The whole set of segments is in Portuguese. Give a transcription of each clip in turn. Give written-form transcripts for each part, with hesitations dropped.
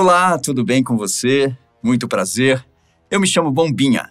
Olá, tudo bem com você? Muito prazer. Eu me chamo Bombinha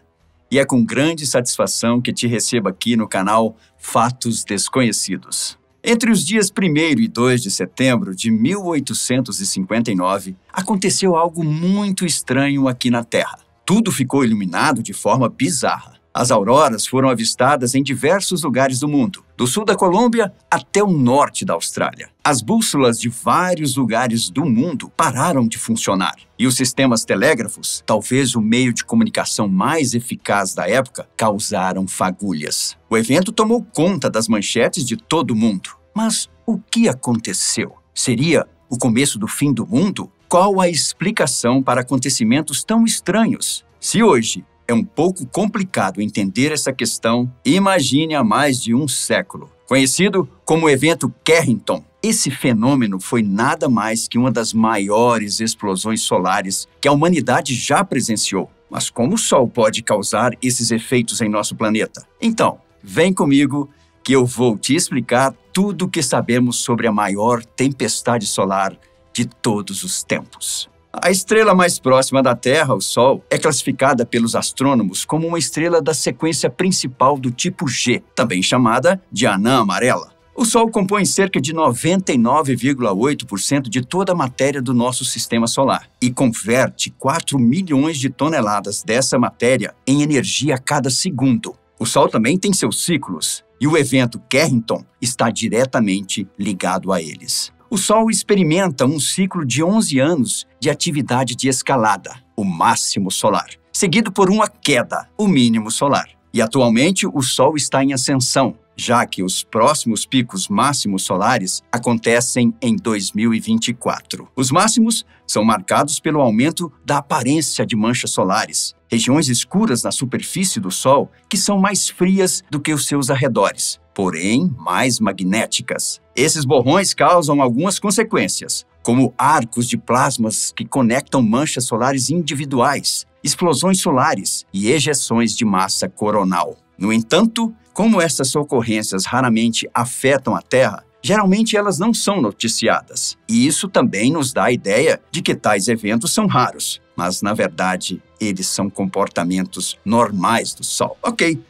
e é com grande satisfação que te recebo aqui no canal Fatos Desconhecidos. Entre os dias 1º e 2 de setembro de 1859, aconteceu algo muito estranho aqui na Terra. Tudo ficou iluminado de forma bizarra. As auroras foram avistadas em diversos lugares do mundo, do sul da Colômbia até o norte da Austrália. As bússolas de vários lugares do mundo pararam de funcionar. E os sistemas telégrafos, talvez o meio de comunicação mais eficaz da época, causaram fagulhas. O evento tomou conta das manchetes de todo o mundo. Mas o que aconteceu? Seria o começo do fim do mundo? Qual a explicação para acontecimentos tão estranhos? Se hoje é um pouco complicado entender essa questão, imagine há mais de um século. Conhecido como o evento Carrington, esse fenômeno foi nada mais que uma das maiores explosões solares que a humanidade já presenciou. Mas como o Sol pode causar esses efeitos em nosso planeta? Então, vem comigo que eu vou te explicar tudo o que sabemos sobre a maior tempestade solar de todos os tempos. A estrela mais próxima da Terra, o Sol, é classificada pelos astrônomos como uma estrela da sequência principal do tipo G, também chamada de anã amarela. O Sol compõe cerca de 99,8% de toda a matéria do nosso sistema solar e converte 4 milhões de toneladas dessa matéria em energia a cada segundo. O Sol também tem seus ciclos e o evento Carrington está diretamente ligado a eles. O Sol experimenta um ciclo de 11 anos de atividade de escalada, o máximo solar, seguido por uma queda, o mínimo solar. E atualmente o Sol está em ascensão, já que os próximos picos máximos solares acontecem em 2024. Os máximos são marcados pelo aumento da aparência de manchas solares, regiões escuras na superfície do Sol que são mais frias do que os seus arredores, porém mais magnéticas. Esses borrões causam algumas consequências, como arcos de plasmas que conectam manchas solares individuais, explosões solares e ejeções de massa coronal. No entanto, como essas ocorrências raramente afetam a Terra, geralmente elas não são noticiadas. E isso também nos dá a ideia de que tais eventos são raros, mas na verdade eles são comportamentos normais do Sol. Ok,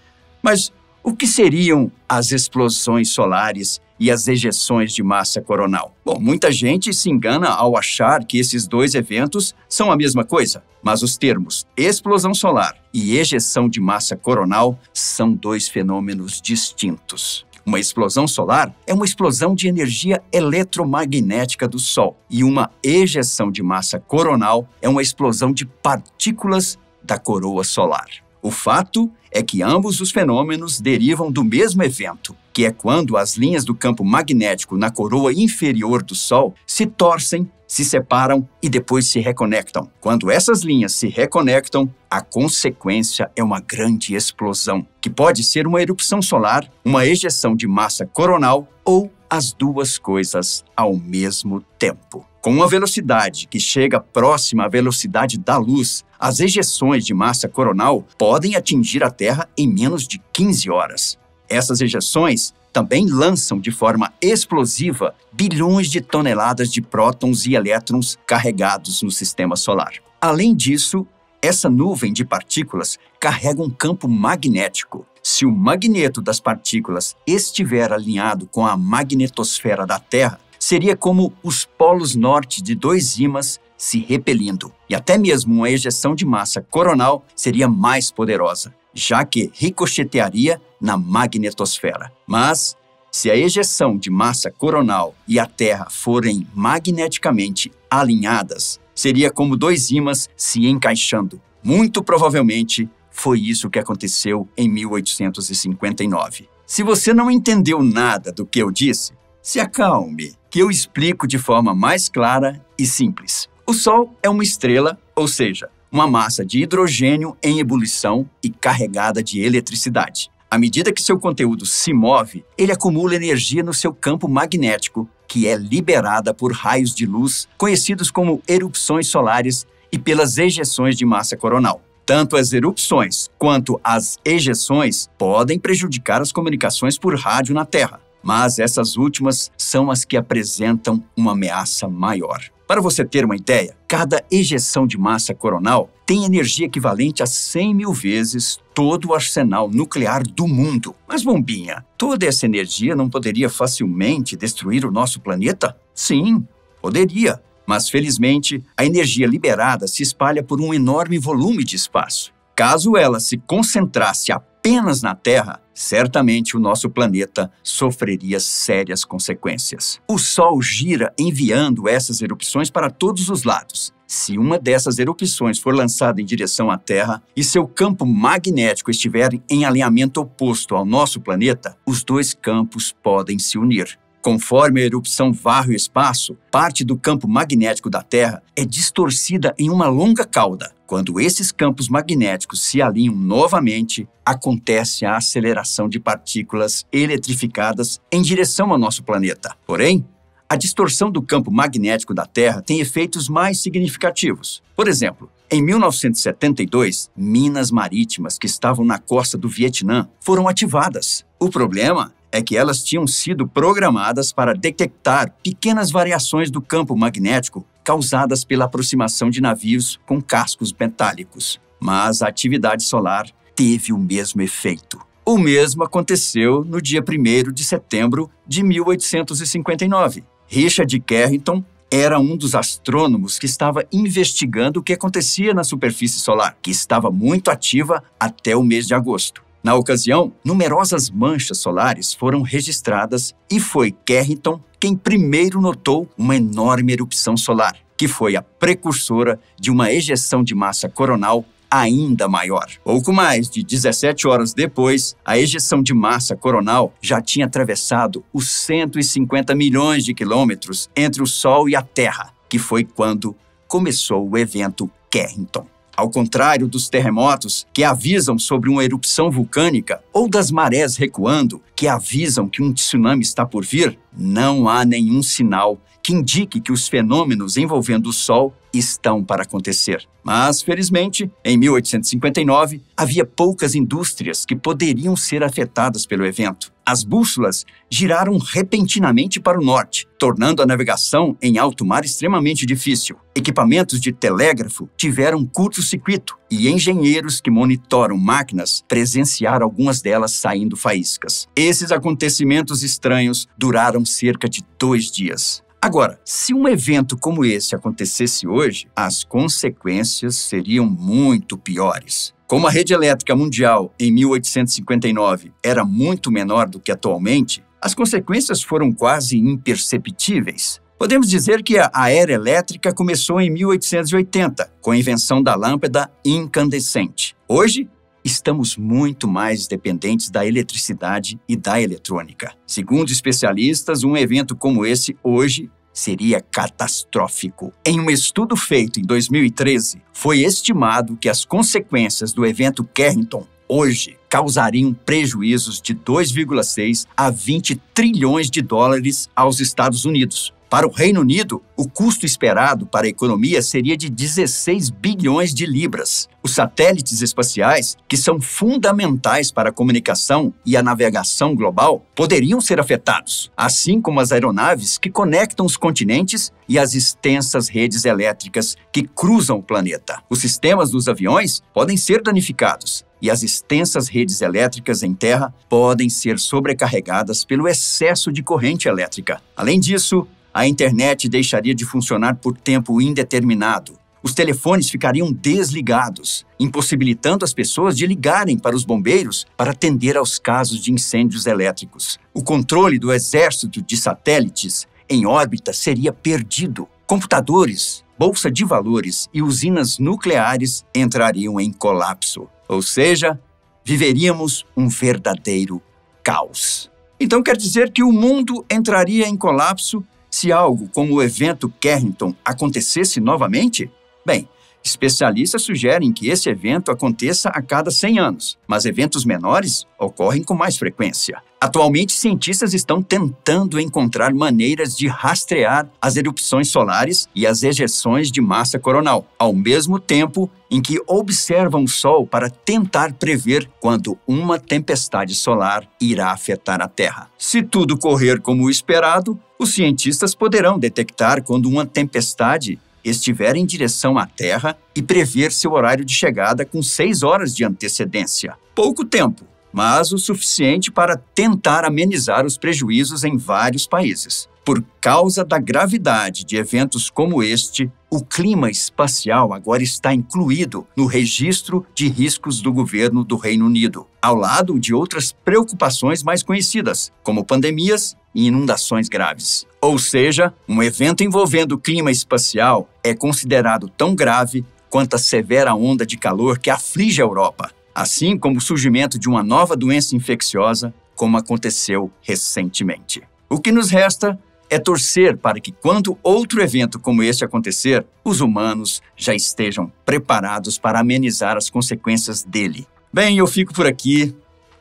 mas o que seriam as explosões solares e as ejeções de massa coronal? Bom, muita gente se engana ao achar que esses dois eventos são a mesma coisa, mas os termos explosão solar e ejeção de massa coronal são dois fenômenos distintos. Uma explosão solar é uma explosão de energia eletromagnética do Sol e uma ejeção de massa coronal é uma explosão de partículas da coroa solar. O fato é que ambos os fenômenos derivam do mesmo evento, que é quando as linhas do campo magnético na coroa inferior do Sol se torcem, se separam e depois se reconectam. Quando essas linhas se reconectam, a consequência é uma grande explosão, que pode ser uma erupção solar, uma ejeção de massa coronal ou as duas coisas ao mesmo tempo. Com uma velocidade que chega próxima à velocidade da luz, as ejeções de massa coronal podem atingir a Terra em menos de 15 horas. Essas ejeções também lançam de forma explosiva bilhões de toneladas de prótons e elétrons carregados no sistema solar. Além disso, essa nuvem de partículas carrega um campo magnético. Se o magneto das partículas estiver alinhado com a magnetosfera da Terra, seria como os polos norte de dois ímãs se repelindo. E até mesmo uma ejeção de massa coronal seria mais poderosa, já que ricochetearia na magnetosfera. Mas, se a ejeção de massa coronal e a Terra forem magneticamente alinhadas, seria como dois ímãs se encaixando. Muito provavelmente foi isso que aconteceu em 1859. Se você não entendeu nada do que eu disse, se acalme, que eu explico de forma mais clara e simples. O Sol é uma estrela, ou seja, uma massa de hidrogênio em ebulição e carregada de eletricidade. À medida que seu conteúdo se move, ele acumula energia no seu campo magnético, que é liberada por raios de luz, conhecidos como erupções solares, e pelas ejeções de massa coronal. Tanto as erupções quanto as ejeções podem prejudicar as comunicações por rádio na Terra, mas essas últimas são as que apresentam uma ameaça maior. Para você ter uma ideia, cada ejeção de massa coronal tem energia equivalente a 100 mil vezes todo o arsenal nuclear do mundo. Mas, Bombinha, toda essa energia não poderia facilmente destruir o nosso planeta? Sim, poderia. Mas, felizmente, a energia liberada se espalha por um enorme volume de espaço. Caso ela se concentrasse apenas na Terra, certamente o nosso planeta sofreria sérias consequências. O Sol gira enviando essas erupções para todos os lados. Se uma dessas erupções for lançada em direção à Terra e seu campo magnético estiver em alinhamento oposto ao nosso planeta, os dois campos podem se unir. Conforme a erupção varre o espaço, parte do campo magnético da Terra é distorcida em uma longa cauda. Quando esses campos magnéticos se alinham novamente, acontece a aceleração de partículas eletrificadas em direção ao nosso planeta. Porém, a distorção do campo magnético da Terra tem efeitos mais significativos. Por exemplo, em 1972, minas marítimas que estavam na costa do Vietnã foram ativadas. O problema é que elas tinham sido programadas para detectar pequenas variações do campo magnético causadas pela aproximação de navios com cascos metálicos. Mas a atividade solar teve o mesmo efeito. O mesmo aconteceu no dia 1º de setembro de 1859. Richard Carrington era um dos astrônomos que estava investigando o que acontecia na superfície solar, que estava muito ativa até o mês de agosto. Na ocasião, numerosas manchas solares foram registradas e foi Carrington quem primeiro notou uma enorme erupção solar, que foi a precursora de uma ejeção de massa coronal ainda maior. Pouco mais de 17 horas depois, a ejeção de massa coronal já tinha atravessado os 150 milhões de quilômetros entre o Sol e a Terra, que foi quando começou o evento Carrington. Ao contrário dos terremotos, que avisam sobre uma erupção vulcânica, ou das marés recuando, que avisam que um tsunami está por vir, não há nenhum sinal que indique que os fenômenos envolvendo o Sol estão para acontecer. Mas, felizmente, em 1859, havia poucas indústrias que poderiam ser afetadas pelo evento. As bússolas giraram repentinamente para o norte, tornando a navegação em alto mar extremamente difícil. Equipamentos de telégrafo tiveram curto-circuito e engenheiros que monitoram máquinas presenciaram algumas delas saindo faíscas. Esses acontecimentos estranhos duraram cerca de 2 dias. Agora, se um evento como esse acontecesse hoje, as consequências seriam muito piores. Como a rede elétrica mundial em 1859 era muito menor do que atualmente, as consequências foram quase imperceptíveis. Podemos dizer que a era elétrica começou em 1880, com a invenção da lâmpada incandescente. Hoje, estamos muito mais dependentes da eletricidade e da eletrônica. Segundo especialistas, um evento como esse hoje seria catastrófico. Em um estudo feito em 2013, foi estimado que as consequências do evento Carrington hoje causariam prejuízos de 2,6 a 20 trilhões de dólares aos Estados Unidos. Para o Reino Unido, o custo esperado para a economia seria de 16 bilhões de libras. Os satélites espaciais, que são fundamentais para a comunicação e a navegação global, poderiam ser afetados, assim como as aeronaves que conectam os continentes e as extensas redes elétricas que cruzam o planeta. Os sistemas dos aviões podem ser danificados e as extensas redes elétricas em terra podem ser sobrecarregadas pelo excesso de corrente elétrica. Além disso, a internet deixaria de funcionar por tempo indeterminado. Os telefones ficariam desligados, impossibilitando as pessoas de ligarem para os bombeiros para atender aos casos de incêndios elétricos. O controle do exército de satélites em órbita seria perdido. Computadores, bolsa de valores e usinas nucleares entrariam em colapso. Ou seja, viveríamos um verdadeiro caos. Então quer dizer que o mundo entraria em colapso se algo como o evento Carrington acontecesse novamente? Bem, Especialistas sugerem que esse evento aconteça a cada 100 anos, mas eventos menores ocorrem com mais frequência. Atualmente, cientistas estão tentando encontrar maneiras de rastrear as erupções solares e as ejeções de massa coronal, ao mesmo tempo em que observam o Sol para tentar prever quando uma tempestade solar irá afetar a Terra. Se tudo correr como esperado, os cientistas poderão detectar quando uma tempestade estiver em direção à Terra e prever seu horário de chegada com 6 horas de antecedência. Pouco tempo, mas o suficiente para tentar amenizar os prejuízos em vários países. Por causa da gravidade de eventos como este, o clima espacial agora está incluído no registro de riscos do governo do Reino Unido, ao lado de outras preocupações mais conhecidas, como pandemias e inundações graves. Ou seja, um evento envolvendo o clima espacial é considerado tão grave quanto a severa onda de calor que aflige a Europa, assim como o surgimento de uma nova doença infecciosa, como aconteceu recentemente. O que nos resta é torcer para que, quando outro evento como este acontecer, os humanos já estejam preparados para amenizar as consequências dele. Bem, eu fico por aqui,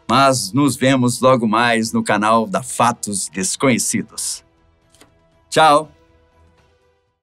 mas nos vemos logo mais no canal da Fatos Desconhecidos. Tchau!